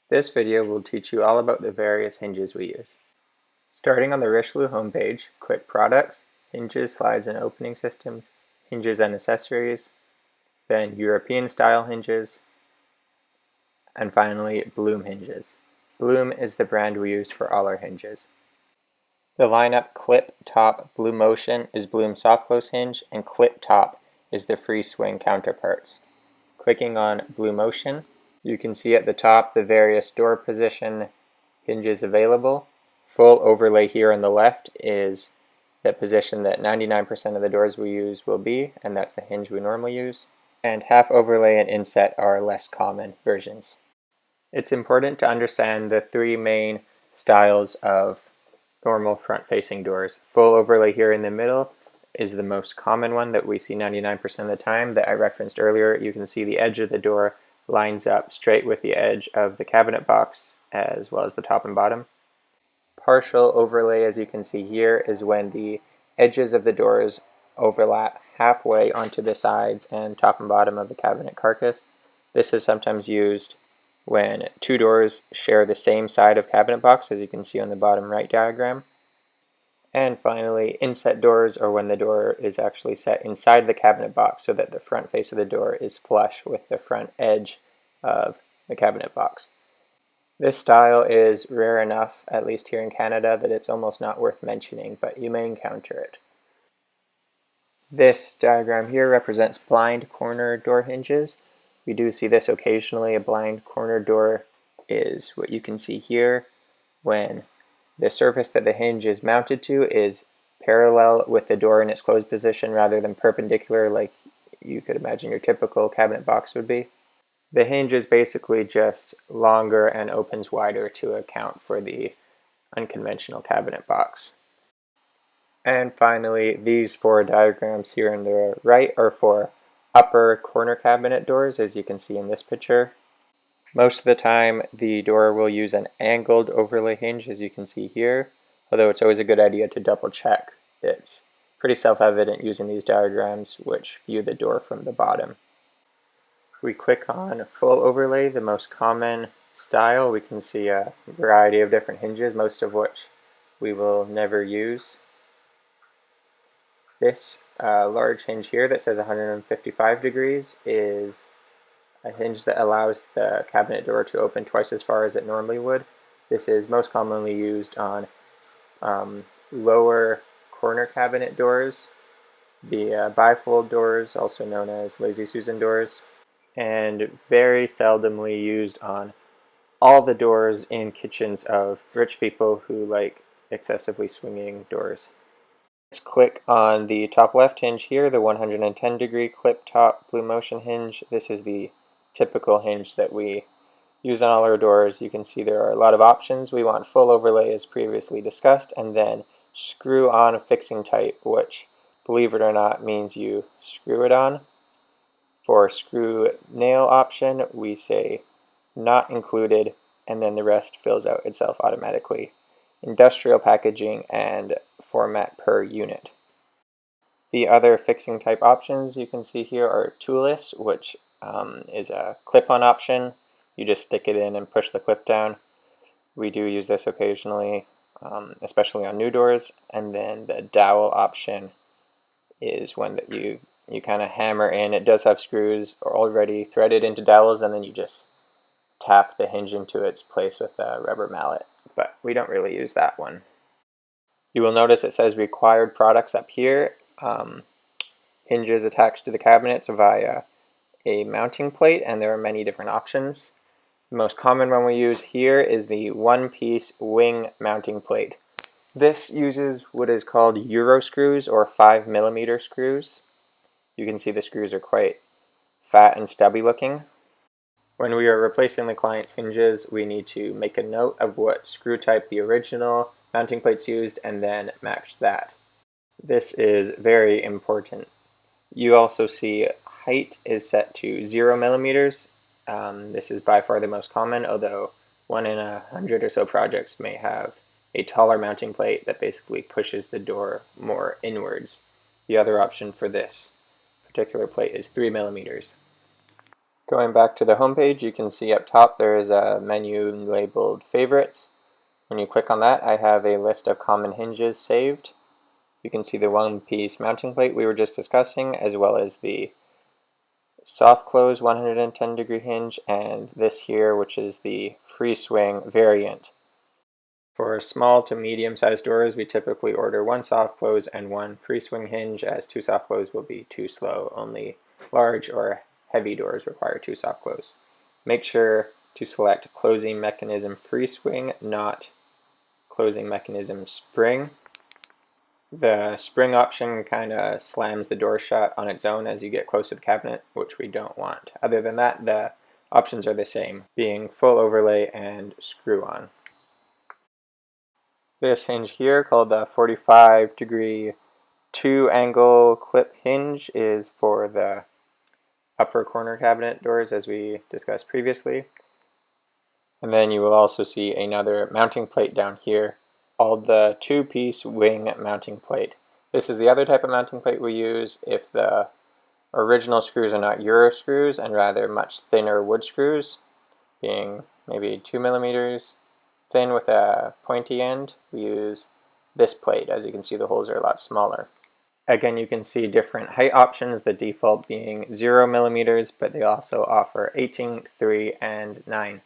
This video will teach you all about the various hinges we use. Starting on the Richelieu homepage, click Products, Hinges, Slides and Opening Systems, Hinges and Accessories, then European Style Hinges, and finally Bloom Hinges. Bloom is the brand we use for all our hinges. The lineup Clip Top Blue Motion is Bloom Soft Close Hinge, and Clip Top is the free swing counterparts. Clicking on Blue Motion, you can see at the top the various door position hinges available. Full overlay here on the left is the position that 99% of the doors we use will be, and that's the hinge we normally use. And half overlay and inset are less common versions. It's important to understand the three main styles of normal front-facing doors. Full overlay here in the middle is the most common one that we see 99% of the time that I referenced earlier. You can see the edge of the door lines up straight with the edge of the cabinet box as well as the top and bottom. Partial overlay, as you can see here, is when the edges of the doors overlap halfway onto the sides and top and bottom of the cabinet carcass. This is sometimes used when two doors share the same side of cabinet box, as you can see on the bottom right diagram. And finally, inset doors are when the door is actually set inside the cabinet box so that the front face of the door is flush with the front edge of the cabinet box. This style is rare enough, at least here in Canada, that it's almost not worth mentioning, but you may encounter it. This diagram here represents blind corner door hinges. We do see this occasionally. A blind corner door is what you can see here when the surface that the hinge is mounted to is parallel with the door in its closed position rather than perpendicular like you could imagine your typical cabinet box would be. The hinge is basically just longer and opens wider to account for the unconventional cabinet box. And finally, these four diagrams here on the right are for upper corner cabinet doors, as you can see in this picture. Most of the time, the door will use an angled overlay hinge, as you can see here, although it's always a good idea to double check. It's pretty self-evident using these diagrams, which view the door from the bottom. If we click on full overlay, the most common style, we can see a variety of different hinges, most of which we will never use. This large hinge here that says 155 degrees is a hinge that allows the cabinet door to open twice as far as it normally would. This is most commonly used on lower corner cabinet doors, the bifold doors, also known as Lazy Susan doors, and very seldomly used on all the doors in kitchens of rich people who like excessively swinging doors. Let's click on the top left hinge here, the 110 degree clip top blue motion hinge. This is the typical hinge that we use on all our doors. You can see there are a lot of options. We want full overlay as previously discussed, and then screw on fixing type, which, believe it or not, means you screw it on. For screw nail option, we say not included, and then the rest fills out itself automatically. Industrial packaging and format per unit. The other fixing type options you can see here are toolless, which is a clip-on option. You just stick it in and push the clip down. We do use this occasionally, especially on new doors. And then the dowel option is one that you kind of hammer in. It does have screws already threaded into dowels, and then you just tap the hinge into its place with a rubber mallet, but we don't really use that one. You will notice it says required products up here. Hinges attached to the cabinets via a mounting plate, and there are many different options. The most common one we use here is the one-piece wing mounting plate. This uses what is called Euro screws or 5mm screws. You can see the screws are quite fat and stubby looking. When we are replacing the client's hinges, we need to make a note of what screw type the original mounting plates used and then match that. This is very important. You also see height is set to 0mm. This is by far the most common, although 1 in 100 or so projects may have a taller mounting plate that basically pushes the door more inwards. The other option for this particular plate is 3mm. Going back to the home page, you can see up top there is a menu labeled Favorites. When you click on that, I have a list of common hinges saved. You can see the one-piece mounting plate we were just discussing, as well as the soft close 110-degree hinge, and this here, which is the free swing variant. For small to medium-sized doors, we typically order one soft close and one free swing hinge, as two soft close will be too slow. Only large or heavy doors require two soft close. Make sure to select closing mechanism free swing, not closing mechanism spring. The spring option kind of slams the door shut on its own as you get close to the cabinet, which we don't want. Other than that, the options are the same, being full overlay and screw on. This hinge here, called the 45-degree 2-angle clip hinge, is for the upper corner cabinet doors, as we discussed previously. And then you will also see another mounting plate down here, called the 2-piece wing mounting plate. This is the other type of mounting plate we use if the original screws are not Euro screws and rather much thinner wood screws, being maybe 2 millimeters thin with a pointy end. We use this plate. As you can see, the holes are a lot smaller. Again, you can see different height options, the default being 0 millimeters, but they also offer 18, 3, and 9.